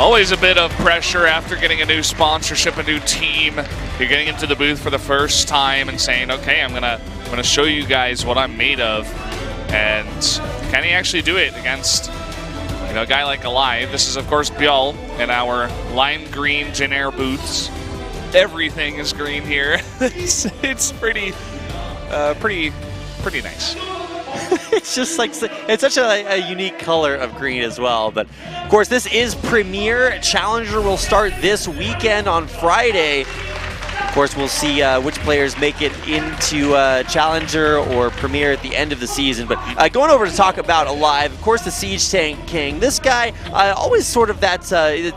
Always a bit of pressure after getting a new sponsorship, a new team. You're getting into the booth for the first time and saying, okay, I'm gonna show you guys what I'm made of. And can he actually do it against a guy like aLive? This is, of course, ByuL in our lime green Jin-Air booths. Everything is green here. it's pretty nice. It's just like, it's such a unique color of green as well. But of course, this is Premier. Challenger will start this weekend on Friday. Of course, we'll see which players make it into Challenger or Premier at the end of the season. But going over to talk about aLive, of course, the Siege Tank King. This guy, always sort of that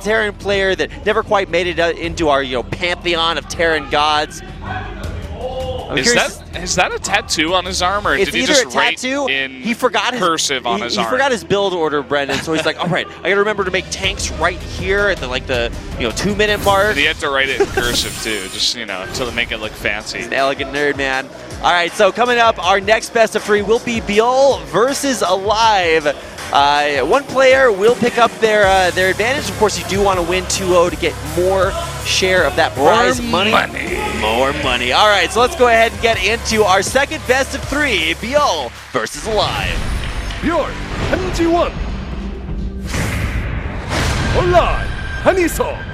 Terran player that never quite made it into our pantheon of Terran gods. Is that a tattoo on his arm, or it's did he either just a tattoo, write in he forgot cursive on his arm? He forgot his build order, Brendan, so he's like, all right, I got to remember to make tanks right here at the 2-minute mark. And he had to write it in cursive too, just to make it look fancy. He's an elegant nerd, man. All right, so coming up, our next best of 3 will be ByuL versus aLive. One player will pick up their advantage. Of course, you do want to win 2-0 to get more share of that prize money. More money. All right, so let's go ahead and get into our second best of 3, ByuL versus aLive. ByuL, 한지원. aLive, 한희석.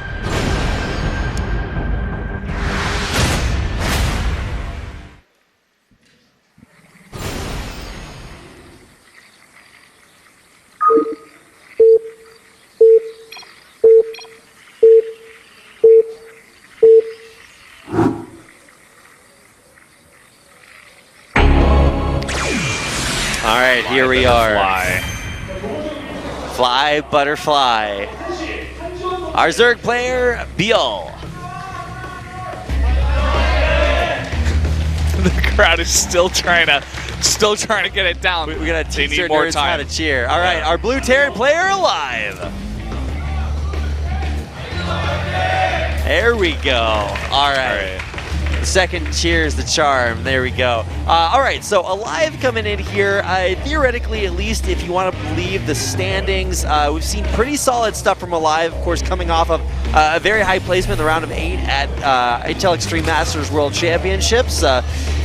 All right, here we are. Fly, butterfly. Our Zerg player, ByuL. The crowd is still trying to get it down. We're gonna teach our nerds how to cheer. All right, our blue Terran player, aLive. There we go. All right. Second cheers the charm. There we go. All right, so aLive coming in here. Theoretically, at least, if you want to believe the standings, we've seen pretty solid stuff from aLive. Of course, coming off of a very high placement in the round of 8 at HL Extreme Masters World Championships.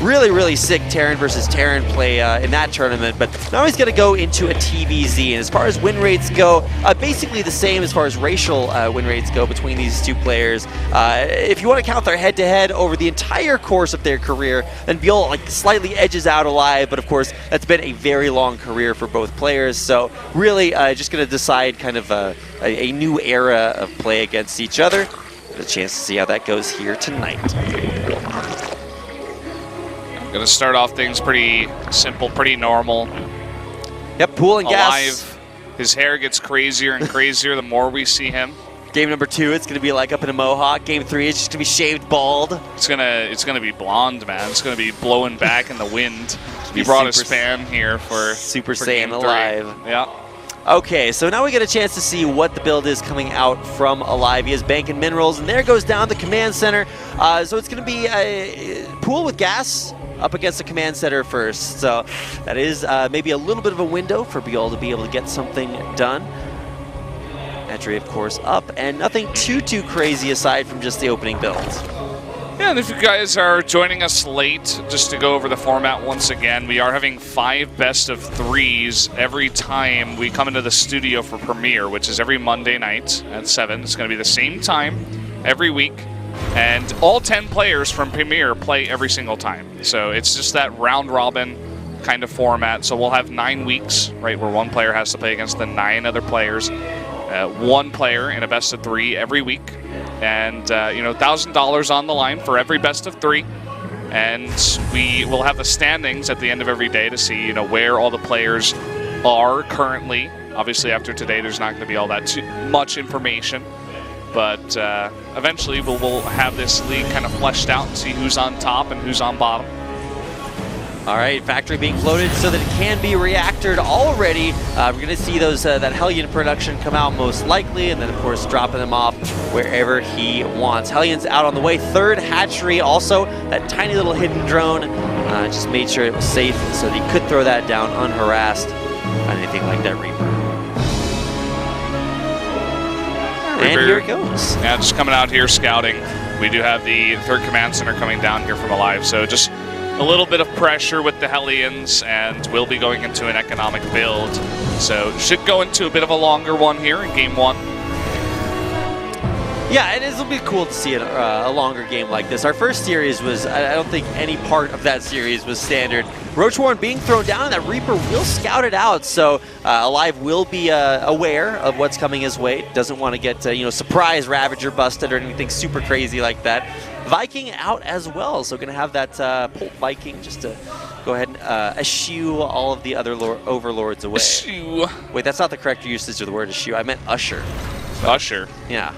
Really, really sick Terran versus Terran play in that tournament. But now he's going to go into a TVZ. And as far as win rates go, basically the same as far as racial win rates go between these two players. If you want to count their head-to-head over the entire course of their career, then ByuL slightly edges out aLive, but of course that's been a very long career for both players, so really just going to decide kind of a new era of play against each other. A chance to see how that goes here tonight. I'm going to start off things pretty simple, pretty normal. Yep, pool and gas. aLive, his hair gets crazier and crazier the more we see him. Game number 2, it's going to be like up in a mohawk. Game 3, it's just going to be shaved bald. It's gonna be blonde, man. It's gonna be blowing back in the wind. He brought his fan here for Super for Saiyan game aLive. 3. Yeah. Okay, so now we get a chance to see what the build is coming out from aLive. He has bank and minerals, and there goes down the command center. So it's going to be a pool with gas up against the command center first. So that is maybe a little bit of a window for ByuL to be able to get something done. Entry, of course, up, and nothing too crazy aside from just the opening builds. Yeah, and if you guys are joining us late, just to go over the format once again, we are having 5 best of 3s every time we come into the studio for Premier, which is every Monday night at 7. It's going to be the same time every week, and all 10 players from Premier play every single time. So it's just that round-robin kind of format. So we'll have 9 weeks, right, where one player has to play against the 9 other players. One player in a best of 3 every week, and $1,000 on the line for every best of 3. And we will have the standings at the end of every day to see where all the players are currently. Obviously, after today, there's not going to be all that too much information, but eventually we'll have this league kind of fleshed out and see who's on top and who's on bottom. All right, factory being floated so that it can be reactored already. We're going to see those that Hellion production come out most likely, and then, of course, dropping them off wherever he wants. Hellion's out on the way. 3rd hatchery, also that tiny little hidden drone. Just made sure it was safe so that he could throw that down unharassed on anything like that Reaper. And here it goes. Yeah, just coming out here scouting. We do have the 3rd Command Center coming down here from aLive, so just a little bit of pressure with the Hellions, and we'll be going into an economic build. So should go into a bit of a longer one here in Game 1. Yeah, it'll be cool to see a longer game like this. Our first series was, I don't think any part of that series was standard. Roach Warren being thrown down, and that Reaper will scout it out, so aLive will be aware of what's coming his way. Doesn't want to get, surprise Ravager busted or anything super crazy like that. Viking out as well, so going to have that Pult Viking just to go ahead and eschew all of the other overlords away. Eschew. Wait, that's not the correct usage of the word eschew. I meant usher. Usher? Yeah.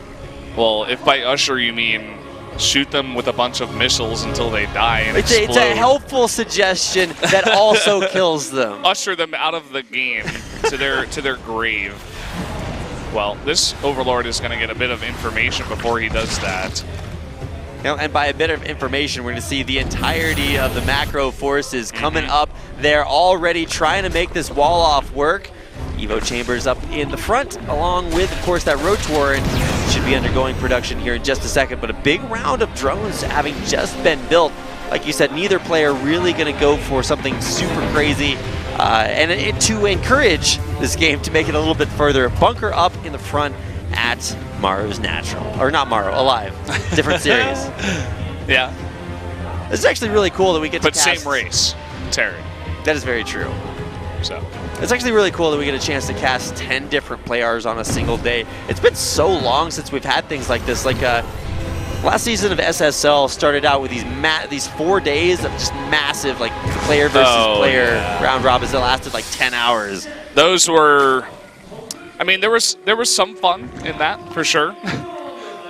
Well, if by usher you mean shoot them with a bunch of missiles until they die and explode. It's a helpful suggestion that also kills them. Usher them out of the game to their grave. Well, this Overlord is going to get a bit of information before he does that. And by a bit of information, we're going to see the entirety of the macro forces coming up. They're already trying to make this wall off work. Evo Chambers up in the front, along with, of course, that Roach Warren should be undergoing production here in just a second. But a big round of drones having just been built. Like you said, neither player really going to go for something super crazy. And to encourage this game to make it a little bit further, bunker up in the front at Maru's Natural. Or not Maru, aLive. Different series. Yeah. It's actually really cool that we get to cast. But same race, Terry. That is very true. So it's actually really cool that we get a chance to cast 10 different players on a single day. It's been so long since we've had things like this. Like last season of SSL started out with these 4 days of just massive like player versus player round robins that lasted like 10 hours. Those were, I mean, there was some fun in that for sure,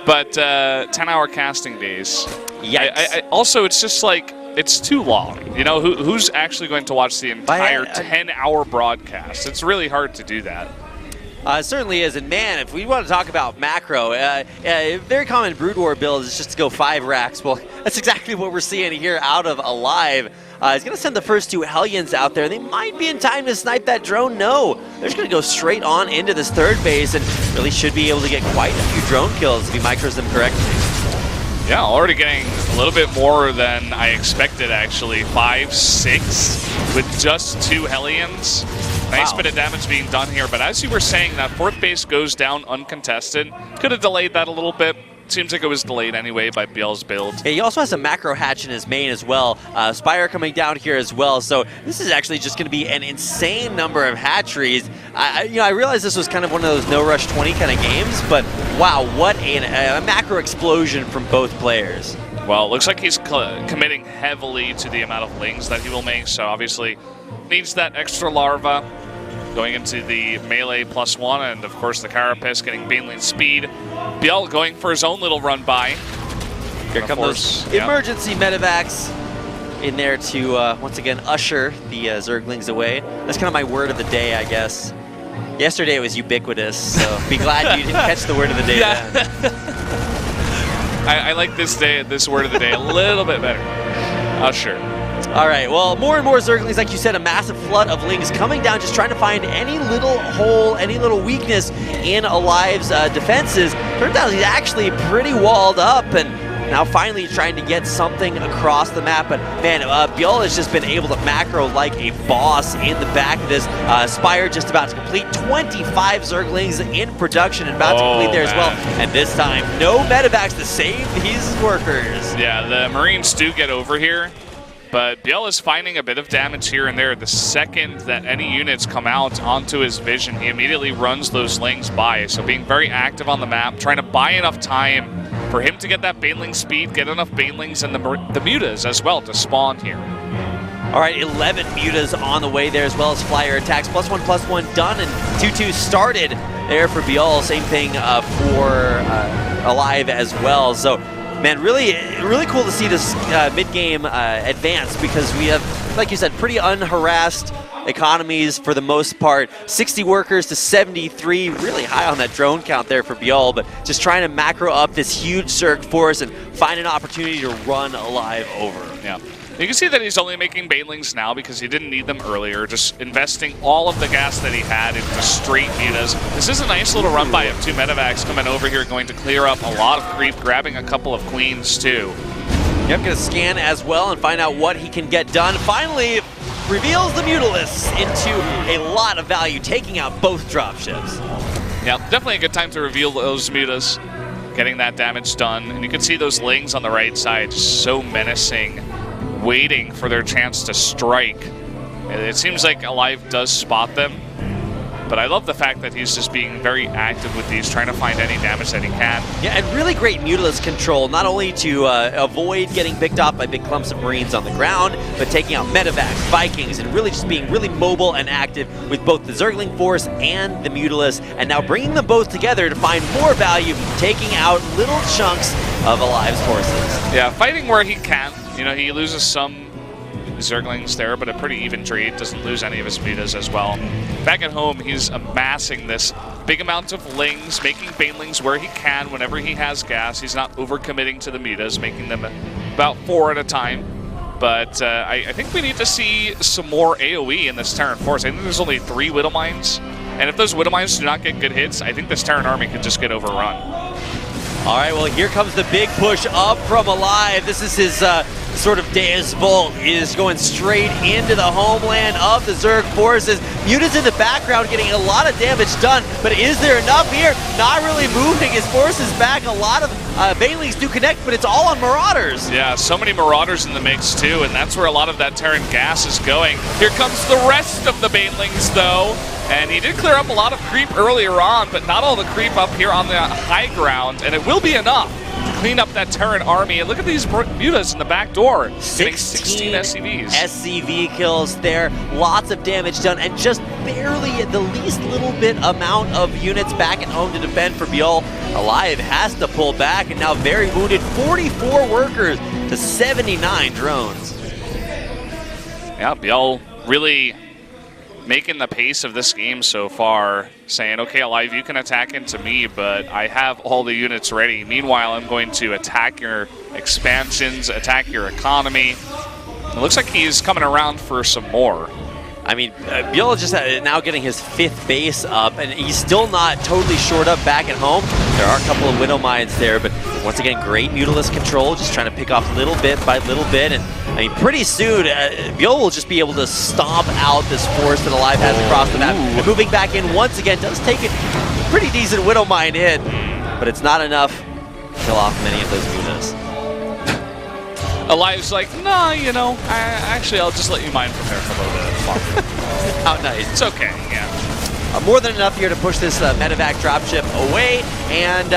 but 10-hour casting days. Yikes. Also, it's just like, it's too long. You know, who's actually going to watch the entire 10-hour broadcast? It's really hard to do that. It certainly is. And man, if we want to talk about macro, a very common Brood War build is just to go 5 racks. Well, that's exactly what we're seeing here out of aLive. He's going to send the first 2 Hellions out there. They might be in time to snipe that drone. No, they're just going to go straight on into this 3rd base and really should be able to get quite a few drone kills if he micros them correctly. Yeah, already getting a little bit more than I expected, actually. 5, 6 with just 2 Hellions. Nice bit of damage being done here, but as you were saying, that 4th base goes down uncontested. Could have delayed that a little bit. Seems like it was delayed anyway by ByuL's build. Yeah, he also has a macro hatch in his main as well. Spire coming down here as well. So this is actually just going to be an insane number of hatcheries. I realize this was kind of one of those no rush 20 kind of games, but wow, what a macro explosion from both players. Well, it looks like he's committing heavily to the amount of lings that he will make, so obviously needs that extra larva. Going into the melee +1, and of course the Carapace getting Baneling speed. ByuL going for his own little run by. Here come those emergency medevacs in there to once again usher the Zerglings away. That's kind of my word of the day, I guess. Yesterday it was ubiquitous, so be glad you didn't catch the word of the day. I like this word of the day a little bit better. Usher. All right, well, more and more Zerglings, like you said, a massive flood of lings coming down, just trying to find any little hole, any little weakness in aLive's defenses. Turns out he's actually pretty walled up, and now finally trying to get something across the map. But man, ByuL has just been able to macro like a boss in the back of this. Spire just about to complete 25 Zerglings in production and about to complete there as well. And this time, no medevacs to save these workers. Yeah, the Marines do get over here. But ByuL is finding a bit of damage here and there. The second that any units come out onto his vision, he immediately runs those lings by. So being very active on the map, trying to buy enough time for him to get that Baneling speed, get enough Banelings and the Mutas as well to spawn here. All right, 11 Mutas on the way there as well as Flyer attacks. +1/+1 done, and 2-2 started there for ByuL. Same thing for aLive as well. So man, really cool to see this mid-game advance, because we have, like you said, pretty unharassed economies for the most part. 60 workers to 73, really high on that drone count there for ByuL, but just trying to macro up this huge Zerg force and find an opportunity to run aLive over. Yeah. You can see that he's only making banelings now because he didn't need them earlier, just investing all of the gas that he had into straight mutas. This is a nice little run by him. 2 medevacs coming over here, going to clear up a lot of creep, grabbing a couple of queens too. Yep, gonna scan as well and find out what he can get done. Finally, reveals the Mutalisk into a lot of value, taking out both dropships. Yeah, definitely a good time to reveal those mutas, getting that damage done. And you can see those lings on the right side, just so menacing, waiting for their chance to strike. It seems like aLive does spot them, but I love the fact that he's just being very active with these, trying to find any damage that he can. Yeah, and really great Mutalisk control, not only to avoid getting picked off by big clumps of Marines on the ground, but taking out medevacs, Vikings, and really just being really mobile and active with both the Zergling Force and the Mutalisk, and now bringing them both together to find more value, taking out little chunks of aLive's forces. Yeah, fighting where he can. You know, he loses some Zerglings there, but a pretty even trade. Doesn't lose any of his mutas as well. Back at home, he's amassing this big amount of lings, making banelings where he can whenever he has gas. He's not overcommitting to the mutas, making them about 4 at a time. But I think we need to see some more AoE in this Terran force. I think there's only 3 Widow Mines, and if those Widow Mines do not get good hits, I think this Terran army could just get overrun. All right, well, here comes the big push up from aLive. This is his sort of Deus Vult. He is going straight into the homeland of the Zerg forces. Muta's in the background getting a lot of damage done, but is there enough here? Not really moving his forces back. A lot of banelings do connect, but it's all on Marauders. Yeah, so many Marauders in the mix too, and that's where a lot of that Terran gas is going. Here comes the rest of the banelings though. And he did clear up a lot of creep earlier on, but not all the creep up here on the high ground, and it will be enough to clean up that Terran army. And look at these mutas in the back door, getting 16 SCVs. SCV kills there, lots of damage done, and just barely the least little bit amount of units back at home to defend for ByuL. aLive has to pull back, and now very wounded, 44 workers to 79 drones. Yeah, ByuL really making the pace of this game so far, saying, okay, aLive, you can attack into me, but I have all the units ready. Meanwhile, I'm going to attack your expansions, attack your economy. It looks like he's coming around for some more. I mean, ByuL just now getting his 5th base up, and he's still not totally shored up back at home. There are a couple of Widow Mines there, but once again, great Mutalisk control, just trying to pick off little bit by little bit. And I mean, pretty soon, ByuL will just be able to stomp out this force that aLive has across the map. And moving back in once again, does take a pretty decent Widow Mine hit, but it's not enough to kill off many of those Mutas. aLive's like, nah, you know, actually, I'll just let you mine from there for a little bit. How nice. It's okay, yeah. More than enough here to push this medevac dropship away, and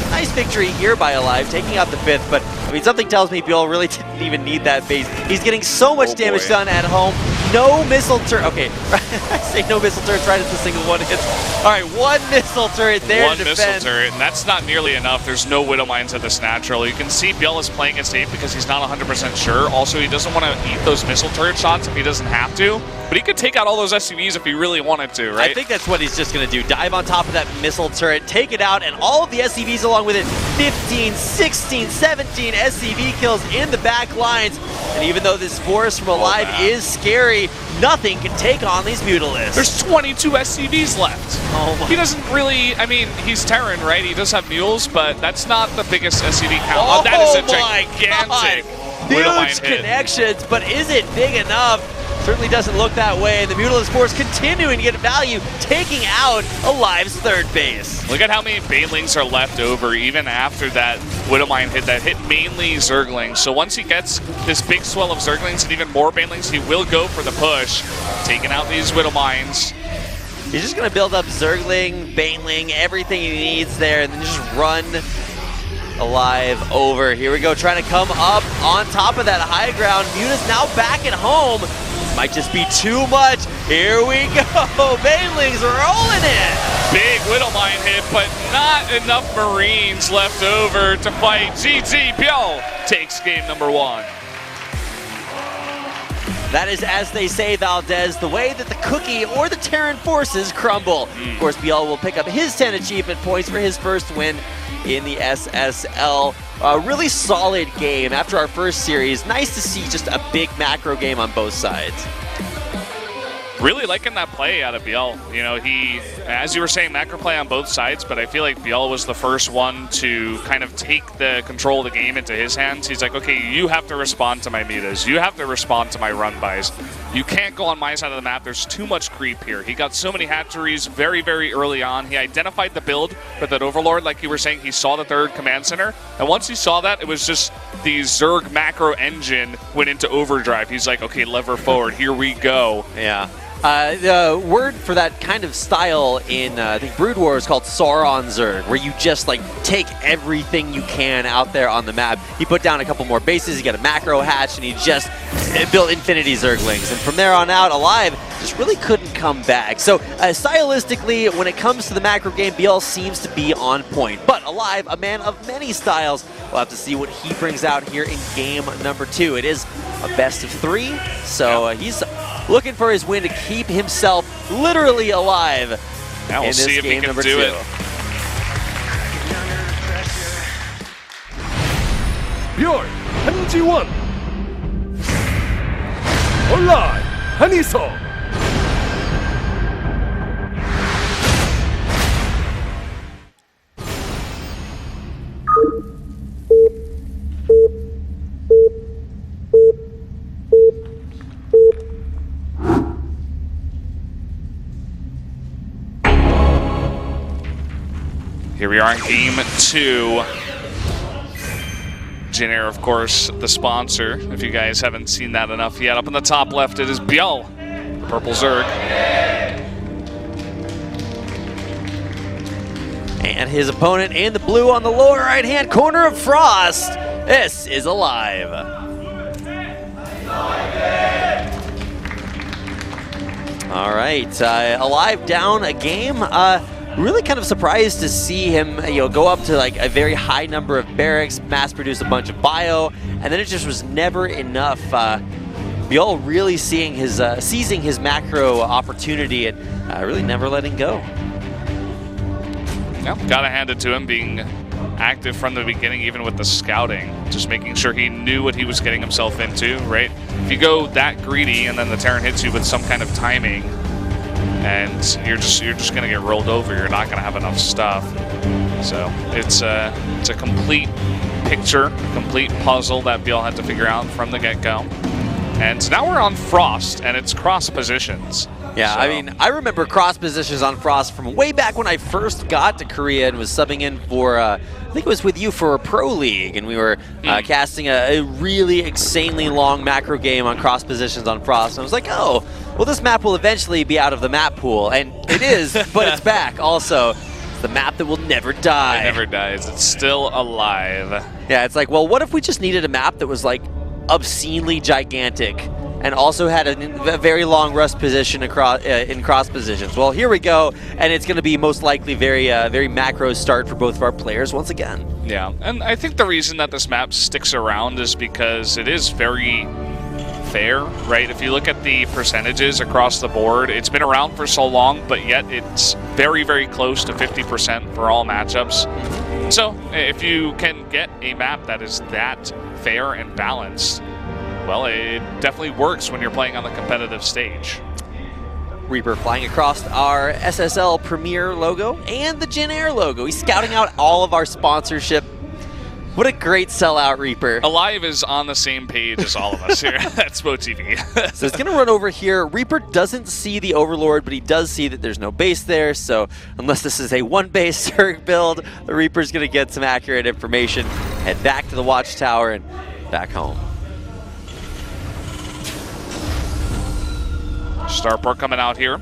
nice victory here by aLive, taking out the 5th, but I mean, something tells me ByuL really didn't even need that base. He's getting so much damage done at home. No missile turret. Okay, I say no missile turrets, right? It's a single one hit. All right, 1 missile turret there to defend. 1 missile turret, and that's not nearly enough. There's no Widow Mines at this natural. You can see ByuL is playing it safe because he's not 100% sure. Also, he doesn't want to eat those missile turret shots if he doesn't have to, but he could take out all those SCVs if he really wanted to, right? I think that's what he's just going to do. Dive on top of that missile turret, take it out, and all of the SCVs along with it. 15, 16, 17 SCV kills in the back lines. And even though this force from aLive is scary, nothing can take on these Mutalisks. There's 22 SCVs left. Oh my. He doesn't really, I mean, he's Terran, right? He does have mules, but that's not the biggest SCV count. Oh, that is a gigantic Widow Mine huge hit. connections, but is it big enough? Certainly doesn't look that way. The Mutalisk force continuing to get value, taking out aLive's 3rd base. Look at how many banelings are left over even after that Widow Mine hit that hit mainly Zerglings. So once he gets this big swell of Zerglings and even more banelings, he will go for the push, taking out these Widow Mines. He's just going to build up Zergling, Baneling, everything he needs there, and then just run aLive over. Here we go, trying to come up on top of that high ground. Muta's now back at home. Might just be too much. Here we go. Banelings rolling in. Big Widow Mine hit, but not enough Marines left over to fight. GG, ByuL takes game number 1. That is, as they say, Valdez, the way that the cookie or the Terran forces crumble. Of course, ByuL will pick up his 10 achievement points for his first win in the SSL. A really solid game after our first series. Nice to see just a big macro game on both sides. Really liking that play out of ByuL. You know, he, as you were saying, macro play on both sides, but I feel like ByuL was the first one to kind of take the control of the game into his hands. He's like, okay, you have to respond to my mutas. You have to respond to my run bys. You can't go on my side of the map. There's too much creep here. He got so many hatcheries very, very early on. He identified the build for that Overlord, like you were saying. He saw the third command center, and once he saw that, it was just the Zerg macro engine went into overdrive. He's like, okay, lever forward. Here we go. Yeah. The word for that kind of style in I think Brood War is called Sauron Zerg, where you just like take everything you can out there on the map. He put down a couple more bases, he got a macro hatch, and he just built Infinity Zerglings. And from there on out, aLive just really couldn't come back. So stylistically, when it comes to the macro game, ByuL seems to be on point. But aLive, a man of many styles, we'll have to see what he brings out here in game number 2. It is a best of 3, so he's looking for his win to keep himself literally alive now in this see if game he can number do 2. it. ByuL 한지원 aLive 한이서 Here we are in game 2. Jin Air, of course, the sponsor. If you guys haven't seen that enough yet, up in the top left, it is ByuL, the purple Zerg. And his opponent in the blue on the lower right-hand corner of Frost. This is aLive. All right, aLive down a game. Really kind of surprised to see him, go up to like a very high number of barracks, mass produce a bunch of bio, and then it just was never enough. ByuL really seizing his macro opportunity and really never letting go. Yeah, gotta hand it to him, being active from the beginning, even with the scouting, just making sure he knew what he was getting himself into, right? If you go that greedy and then the Terran hits you with some kind of timing, and you're just gonna get rolled over. You're not gonna have enough stuff. So it's a complete picture, complete puzzle that ByuL had to figure out from the get-go. And now we're on Frost, and it's cross positions. Yeah, so. I mean, I remember cross positions on Frost from way back when I first got to Korea and was subbing in for, I think it was with you for a Pro League, and we were casting a really insanely long macro game on cross positions on Frost. And I was like, oh, well, this map will eventually be out of the map pool. And it is, but it's back also. It's the map that will never die. It never dies. It's still alive. Yeah, it's like, well, what if we just needed a map that was like obscenely gigantic and also had a very long rust position across in cross positions? Well, here we go, and it's going to be most likely very macro start for both of our players once again. Yeah, and I think the reason that this map sticks around is because it is very fair, right? If you look at the percentages across the board, it's been around for so long, but yet it's very, very close to 50% for all matchups. So if you can get a map that is that fair and balanced, well, it definitely works when you're playing on the competitive stage. Reaper flying across our SSL Premier logo and the Jin Air logo. He's scouting out all of our sponsorship. What a great sellout, Reaper. aLive is on the same page as all of us here at SpoTV. So it's going to run over here. Reaper doesn't see the Overlord, but he does see that there's no base there. So unless this is a one-base Zerg build, the Reaper's going to get some accurate information, head back to the Watchtower, and back home. Starport coming out here.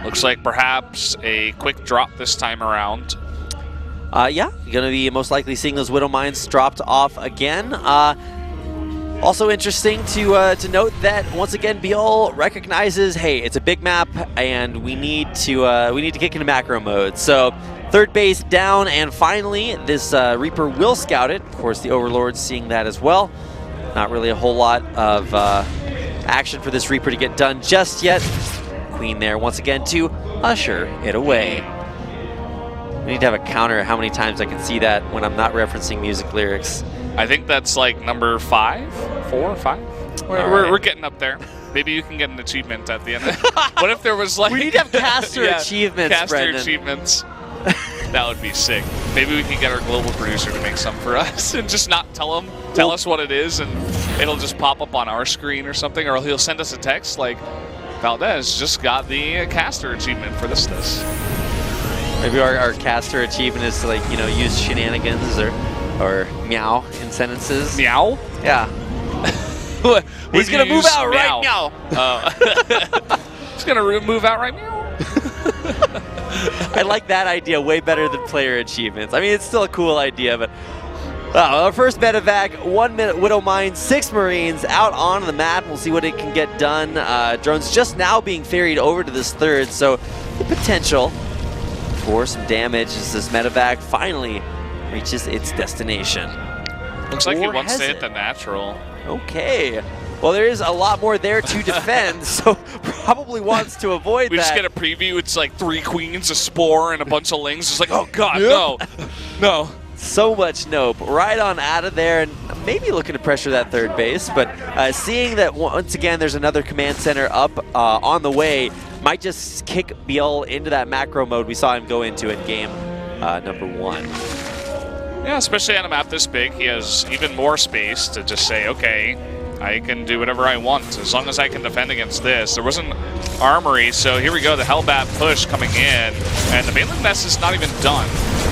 Looks like perhaps a quick drop this time around. Yeah, going to be most likely seeing those Widow Mines dropped off again. Also interesting to note that once again ByuL recognizes, hey, it's a big map and we need to kick into macro mode. So third base down, and finally this Reaper will scout it. Of course, the Overlord's seeing that as well. Not really a whole lot of action for this Reaper to get done just yet. Queen there once again to usher it away. We need to have a counter how many times I can see that when I'm not referencing music lyrics. I think that's like number 5, 4 or 5. We're getting up there. Maybe you can get an achievement at the end. What if there was like... We need to have caster achievements, caster Brendan. achievements. That would be sick. Maybe we can get our global producer to make some for us and just not tell us what it is, and it'll just pop up on our screen or something, or he'll send us a text like, Valdez just got the caster achievement for this. Maybe our caster achievement is to, like, you know, use shenanigans or meow in sentences. Meow? Yeah. He's gonna move out right now. He's gonna move out right now. I like that idea way better than player achievements. I mean, it's still a cool idea, but our first medevac, 1 minute Widow Mine, 6 Marines out on the map. We'll see what it can get done. Drones just now being ferried over to this third, so the potential for some damage as this medevac finally reaches its destination. Looks like he wants to hit the natural. Okay. Well, there is a lot more there to defend, so probably wants to avoid that. We just get a preview. It's like 3 queens, a spore, and a bunch of lings. It's like, oh god, no, no. So much nope. Right on out of there, and maybe looking to pressure that third base, but seeing that once again there's another command center up on the way, might just kick ByuL into that macro mode we saw him go into in game number 1. Yeah, especially on a map this big, he has even more space to just say, okay, I can do whatever I want as long as I can defend against this. There wasn't armory, so here we go, the Hellbat push coming in, and the mainland mess is not even done.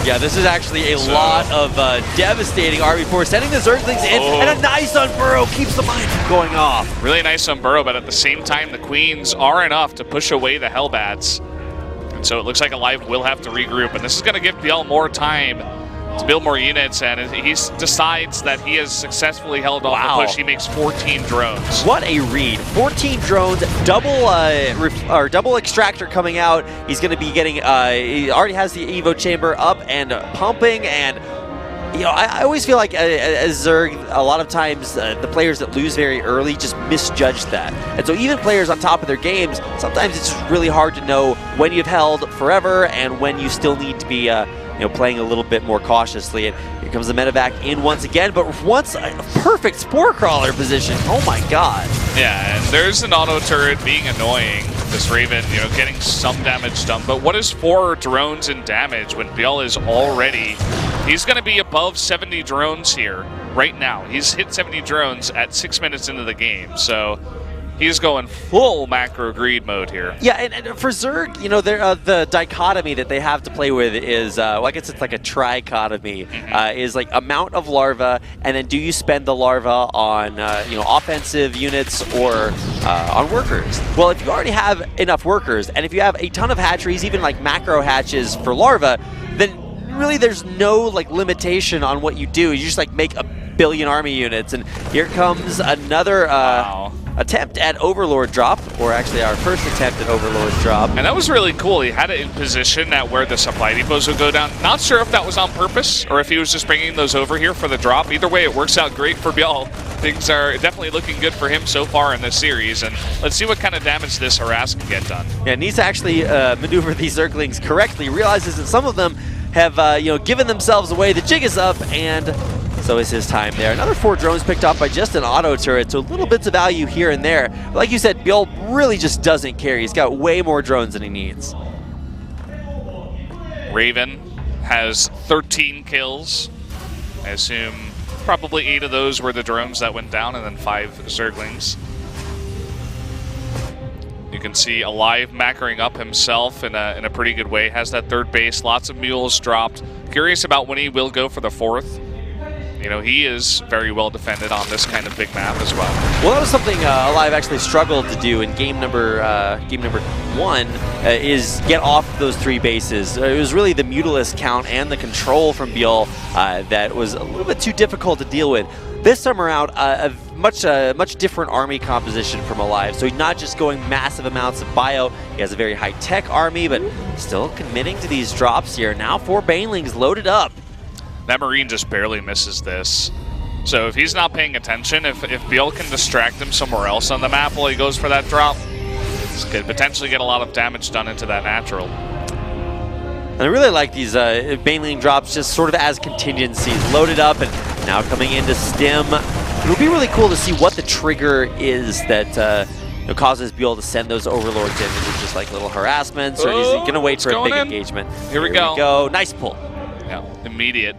Yeah, this is actually a lot of devastating RB4, sending the Zerglings in, and a nice unburrow keeps the mine from going off. Really nice unburrow, but at the same time, the queens are enough to push away the Hellbats. And so it looks like aLive will have to regroup, and this is going to give ByuL more time to build more units, and he decides that he has successfulally held off the push. He makes 14 drones. What a read. 14 drones, double extractor coming out. He's going to be getting, he already has the Evo chamber up and pumping, and you know, I always feel like as Zerg, a lot of times the players that lose very early just misjudge that. And so even players on top of their games, sometimes it's just really hard to know when you've held forever and when you still need to be you know, playing a little bit more cautiously. And here comes the medevac in once again, but once a perfect spore crawler position. Oh my god. Yeah, and there's an auto turret being annoying. This Raven, you know, getting some damage done. But what is 4 drones in damage when ByuL is already... He's going to be above 70 drones here right now. He's hit 70 drones at 6 minutes into the game, so he's going full macro greed mode here. Yeah, and for Zerg, you know, the dichotomy that they have to play with is, well, I guess it's like a trichotomy, is like amount of larva, and then do you spend the larva on, you know, offensive units or on workers? Well, if you already have enough workers, and if you have a ton of hatcheries, even like macro hatches for larva, then really there's no like limitation on what you do. You just like make a billion army units, and here comes another attempt at Overlord drop, or actually our first attempt at Overlord drop. And that was really cool. He had it in position at where the supply depots would go down. Not sure if that was on purpose or if he was just bringing those over here for the drop. Either way, it works out great for ByuL. Things are definitely looking good for him so far in this series, and let's see what kind of damage this harass can get done. Yeah, needs to actually maneuver these Zerglings correctly. Realizes that some of them have you know, given themselves away. The jig is up, and so is his time there. Another 4 drones picked off by just an auto turret, so little bits of value here and there. But like you said, ByuL really just doesn't care. He's got way more drones than he needs. Raven has 13 kills. I assume probably 8 of those were the drones that went down, and then 5 Zerglings. You can see aLive macroing up himself in a pretty good way. Has that third base, lots of mules dropped. Curious about when he will go for the 4th. You know, he is very well defended on this kind of big map as well. Well, that was something aLive actually struggled to do in game number 1, is get off those 3 bases. It was really the Mutalisk count and the control from ByuL that was a little bit too difficult to deal with. This time around, a much different army composition from aLive. So he's not just going massive amounts of bio. He has a very high-tech army, but still committing to these drops here. Now 4 Banelings loaded up. That Marine just barely misses this. So if he's not paying attention, if ByuL can distract him somewhere else on the map while he goes for that drop, this could potentially get a lot of damage done into that natural. And I really like these Baneling drops just sort of as contingencies, loaded up and now coming into stim. It'll be really cool to see what the trigger is that causes ByuL to send those overlords in. Is it just like little harassments, or is he going to wait for a big engagement? Here we go. Nice pull. Yeah, immediate.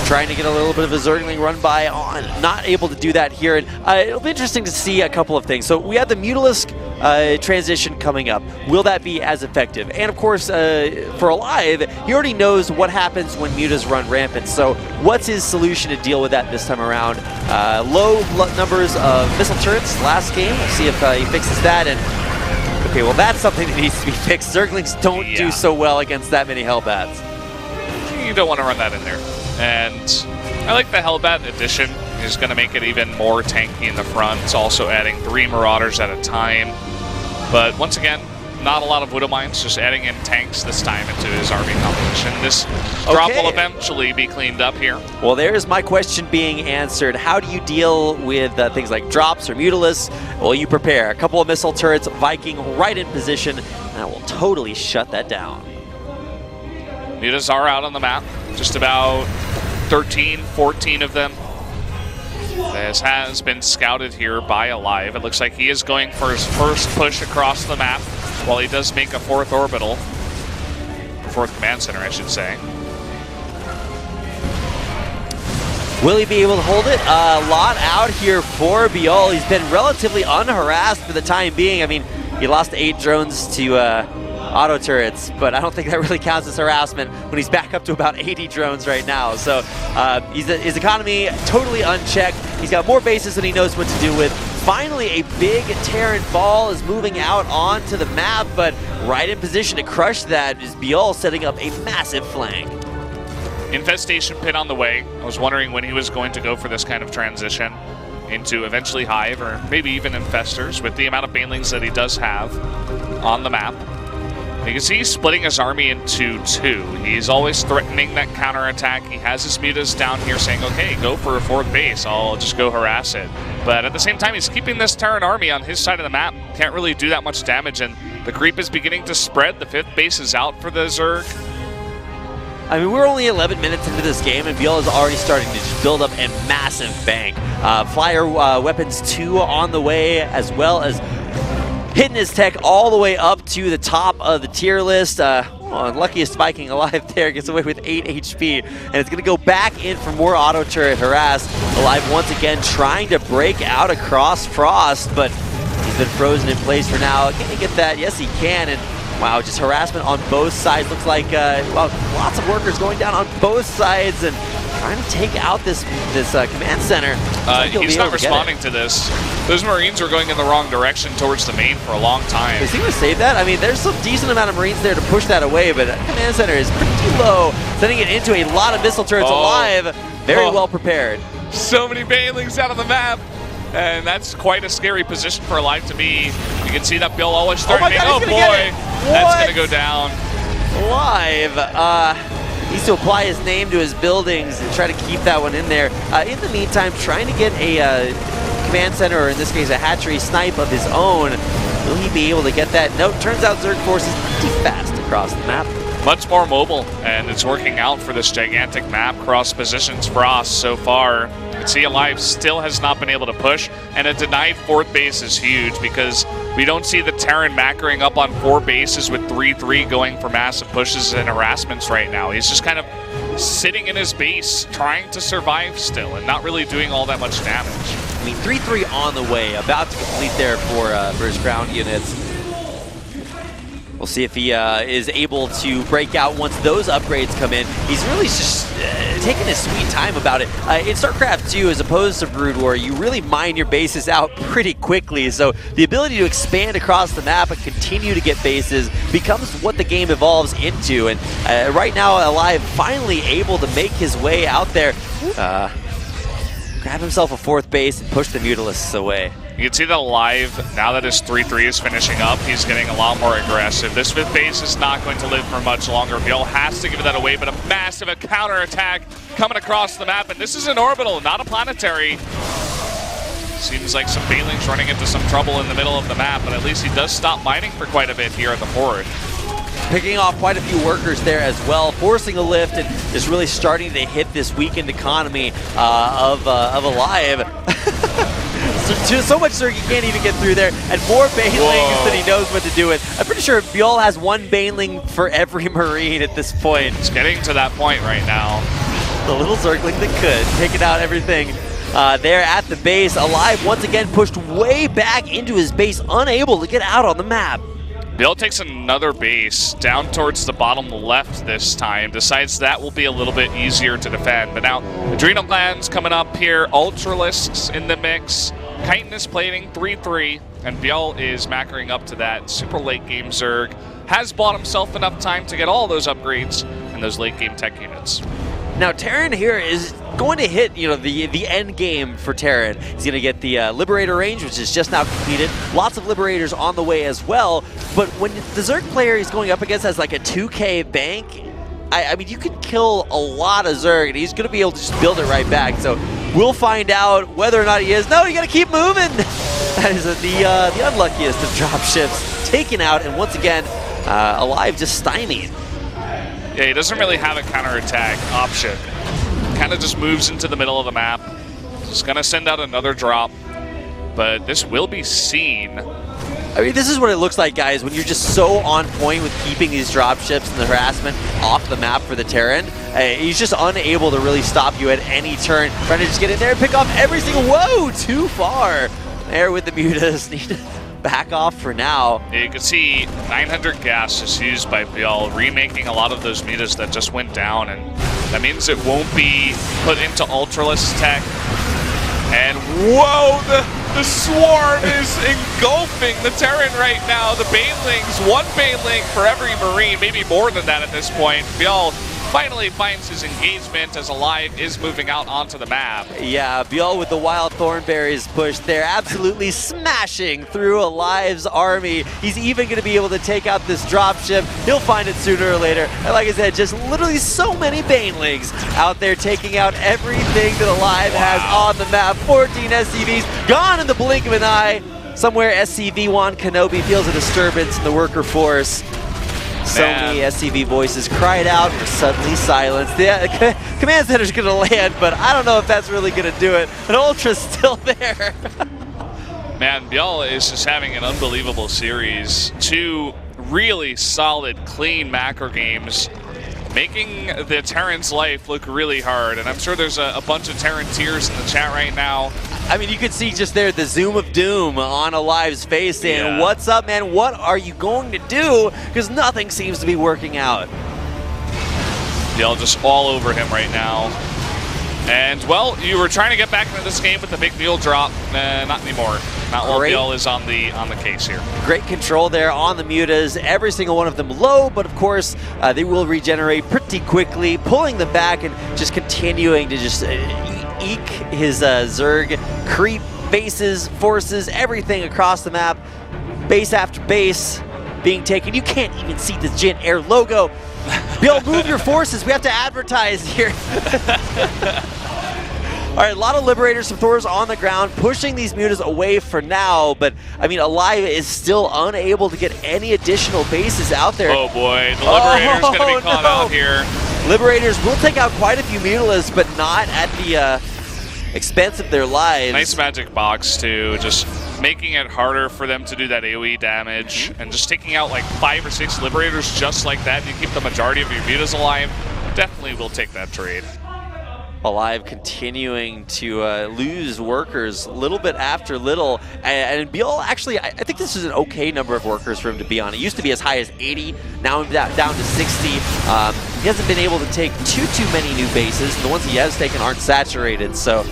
Trying to get a little bit of a Zergling run by on, not able to do that here. And it'll be interesting to see a couple of things. So we have the Mutalisk transition coming up. Will that be as effective? And of course, for aLive, he already knows what happens when Mutas run rampant. So what's his solution to deal with that this time around? Low numbers of missile turrets last game. We'll see if he fixes that. And okay, well, that's something that needs to be fixed. Zerglings don't do so well against that many Hellbats. You don't want to run that in there. And I like the Hellbat addition. He's going to make it even more tanky in the front. It's also adding 3 Marauders at a time. But once again, not a lot of Widow Mines, just adding in tanks this time into his army composition. This drop will eventually be cleaned up here. Well, there's my question being answered. How do you deal with things like drops or Mutalisks? Well, you prepare. A couple of missile turrets, Viking right in position, and that will totally shut that down. Mutas are out on the map. Just about 13, 14 of them. This has been scouted here by aLive. It looks like he is going for his first push across the map, while he does make a 4th orbital. 4th command center, I should say. Will he be able to hold it? A lot out here for ByuL. He's been relatively unharassed for the time being. I mean, he lost 8 drones to auto turrets, but I don't think that really counts as harassment when he's back up to about 80 drones right now. So his economy totally unchecked. He's got more bases than he knows what to do with. Finally, a big Terran ball is moving out onto the map, but right in position to crush that is ByuL setting up a massive flank. Infestation pit on the way. I was wondering when he was going to go for this kind of transition into eventually Hive, or maybe even Infestors, with the amount of Banelings that he does have on the map. You can see he's splitting his army into 2. He's always threatening that counterattack. He has his Mutas down here saying, okay, go for a 4th base. I'll just go harass it. But at the same time, he's keeping this Terran army on his side of the map. Can't really do that much damage, and the creep is beginning to spread. The 5th base is out for the Zerg. I mean, we're only 11 minutes into this game, and ByuL is already starting to just build up a massive bank. Flyer weapons 2 on the way, as well as hitting his tech all the way up to the top of the tier list. Luckiest Viking alive there, gets away with 8 HP. And it's going to go back in for more auto turret harass. aLive once again trying to break out across Frost, but he's been frozen in place for now. Can he get that? Yes, he can. And wow, just harassment on both sides. Looks like well, lots of workers going down on both sides and trying to take out this command center. He's not responding to this. Those Marines are going in the wrong direction towards the main for a long time. Is he going to save that? I mean, there's some decent amount of Marines there to push that away, but that command center is pretty low, sending it into a lot of missile turrets. aLive, very well prepared. So many Banelings out on the map. And that's quite a scary position for aLive to be. You can see that ByuL always threatening. Oh boy, that's going to go down. aLive needs to apply his name to his buildings and try to keep that one in there. In the meantime, trying to get a command center, or in this case a hatchery snipe of his own. Will he be able to get that? No, turns out Zerg Force is pretty fast across the map. Much more mobile, and it's working out for this gigantic map. Cross positions Frost so far. You can see aLive still has not been able to push, and a denied 4th base is huge because we don't see the Terran macroing up on 4 bases with 3-3 going for massive pushes and harassments right now. He's just kind of sitting in his base, trying to survive still, and not really doing all that much damage. I mean, 3-3 on the way, about to complete there for his ground units. We'll see if he is able to break out once those upgrades come in. He's really just taking his sweet time about it. In StarCraft 2, as opposed to Brood War, you really mine your bases out pretty quickly. So the ability to expand across the map and continue to get bases becomes what the game evolves into. And right now, aLive finally able to make his way out there. Grab himself a 4th base and push the Mutalisks away. You can see that aLive, now that his 3-3 is finishing up, he's getting a lot more aggressive. This 5th base is not going to live for much longer. ByuL has to give that away, but a massive counterattack coming across the map, and this is an orbital, not a planetary. Seems like some ByuLing's running into some trouble in the middle of the map, but at least he does stop mining for quite a bit here at the 4th. Picking off quite a few workers there as well, forcing a lift and just really starting to hit this weakened economy of aLive. so much Zerg he can't even get through there, and more ByuLings than he knows what to do with. I'm pretty sure ByuL has 1 ByuLing for every Marine at this point. It's getting to that point right now. The little Zergling that could, taking out everything there at the base. aLive once again pushed way back into his base, unable to get out on the map. ByuL takes another base down towards the bottom left this time. Decides that will be a little bit easier to defend. But now, Adrenal Glands coming up here. Ultralisks in the mix. Chitinous Plating, 3-3. And ByuL is macroing up to that. Super late game Zerg. Has bought himself enough time to get all those upgrades and those late game tech units. Now, Terran here is going to hit, the end game for Terran. He's going to get the Liberator range, which is just now completed. Lots of Liberators on the way as well. But when the Zerg player he's going up against has like a 2K bank, I mean, you can kill a lot of Zerg, and he's going to be able to just build it right back. So we'll find out whether or not he is. No, you got to keep moving. That is the unluckiest of dropships taken out, and once again, aLive just stymied. Yeah, he doesn't really have a counterattack option. Kind of just moves into the middle of the map. Just gonna send out another drop, but this will be seen. I mean, this is what it looks like, guys, when you're just so on point with keeping these dropships and the harassment off the map for the Terran. He's just unable to really stop you at any turn. Trying to just get in there and pick off every single... Whoa, too far. There with the mutas. Need to back off for now. Yeah, you can see 900 gas just used by ByuL, remaking a lot of those mutas that just went down, and that means it won't be put into Ultralisk tech. And whoa, the swarm is engulfing the Terran right now. The ByuLings, 1 ByuLing for every Marine, maybe more than that at this point. ByuL finally finds his engagement as aLive is moving out onto the map. Yeah, ByuL with the wild thornberries push there, absolutely smashing through aLive's army. He's even going to be able to take out this dropship. He'll find it sooner or later. And like I said, just literally so many ByuLings out there taking out everything that aLive has on the map. 14 SCVs gone in the blink of an eye. Somewhere SCV1 Kenobi feels a disturbance in the worker force. So many SCV voices cried out and were suddenly silenced. The command center's going to land, but I don't know if that's really going to do it. But Ultra's still there. Man, ByuL is just having an unbelievable series. 2 really solid, clean macro games, making the Terran's life look really hard. And I'm sure there's a bunch of Terran tears in the chat right now. I mean, you can see just there the zoom of doom on aLive's face saying, what's up, man? What are you going to do? Because nothing seems to be working out. ByuL just all over him right now. And, well, you were trying to get back into this game with the big ByuL drop. Not anymore. Not while ByuL is on the case here. Great control there on the mutas. Every single one of them low, but of course, they will regenerate pretty quickly, pulling them back and just continuing to just eke his Zerg, creep bases, forces, everything across the map. Base after base being taken. You can't even see the Jin Air logo. ByuL, move your forces. We have to advertise here. All right, a lot of Liberators, some Thors on the ground, pushing these mutas away for now, but, I mean, aLive is still unable to get any additional bases out there. Oh, boy. The Liberator's going to be caught out here. Liberators will take out quite a few Mutilas, but not at the expense of their lives. Nice magic box, too. Just making it harder for them to do that AoE damage, and just taking out like 5 or 6 Liberators just like that, and you keep the majority of your mutas alive. Definitely will take that trade. aLive continuing to lose workers little bit after little, and ByuL actually, I think this is an okay number of workers for him to be on. It used to be as high as 80, now down to 60. He hasn't been able to take too many new bases, and the ones he has taken aren't saturated, so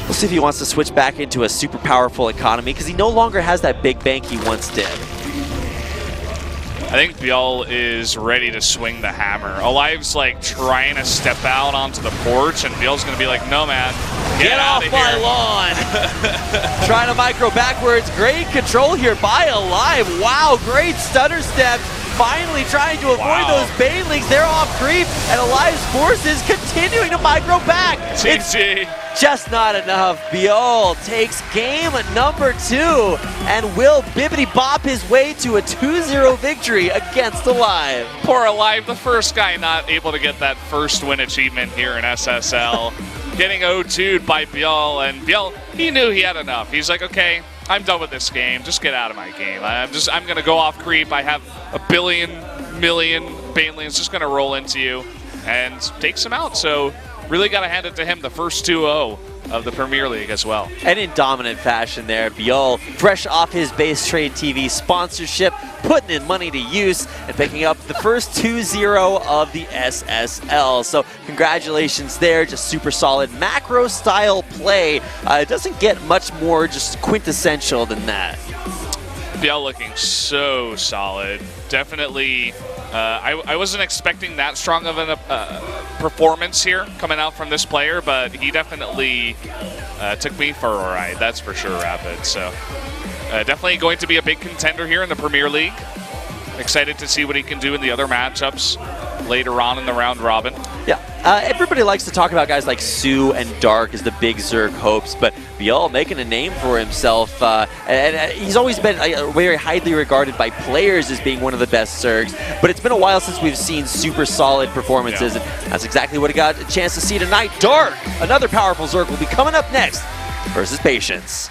we'll see if he wants to switch back into a super powerful economy, because he no longer has that big bank he once did. I think ByuL is ready to swing the hammer. aLive's like trying to step out onto the porch, and ByuL's going to be like, no, man, Get off my lawn. Trying to micro backwards. Great control here by aLive. Wow, great stutter steps. Finally trying to avoid those banelings. They're off creep, and aLive's forces continuing to micro back. GG. It's just not enough. ByuL takes game number 2 and will bibbity bop his way to a 2-0 victory against aLive. Poor aLive, the first guy not able to get that first win achievement here in SSL. Getting 0-2'd by ByuL, and ByuL, he knew he had enough. He's like, okay, I'm done with this game. Just get out of my game. I'm gonna go off creep. I have a billion banelings just gonna roll into you, and takes him out. So really got to hand it to him, the first 2-0 of the Premier League as well. And in dominant fashion there, ByuL, fresh off his Base Trade TV sponsorship, putting in money to use and picking up the first 2-0 of the SSL. So congratulations there, just super solid macro style play. It doesn't get much more just quintessential than that. ByuL looking so solid. Definitely, I wasn't expecting that strong of a performance here coming out from this player, but he definitely took me for a ride, that's for sure, Rapid. So definitely going to be a big contender here in the Premier League. Excited to see what he can do in the other matchups later on in the round robin. Yeah, everybody likes to talk about guys like Sue and Dark as the big Zerg hopes, but ByuL making a name for himself, and he's always been very highly regarded by players as being one of the best Zergs, but it's been a while since we've seen super solid performances, and that's exactly what I got a chance to see tonight. Dark, another powerful Zerg, will be coming up next versus Patience.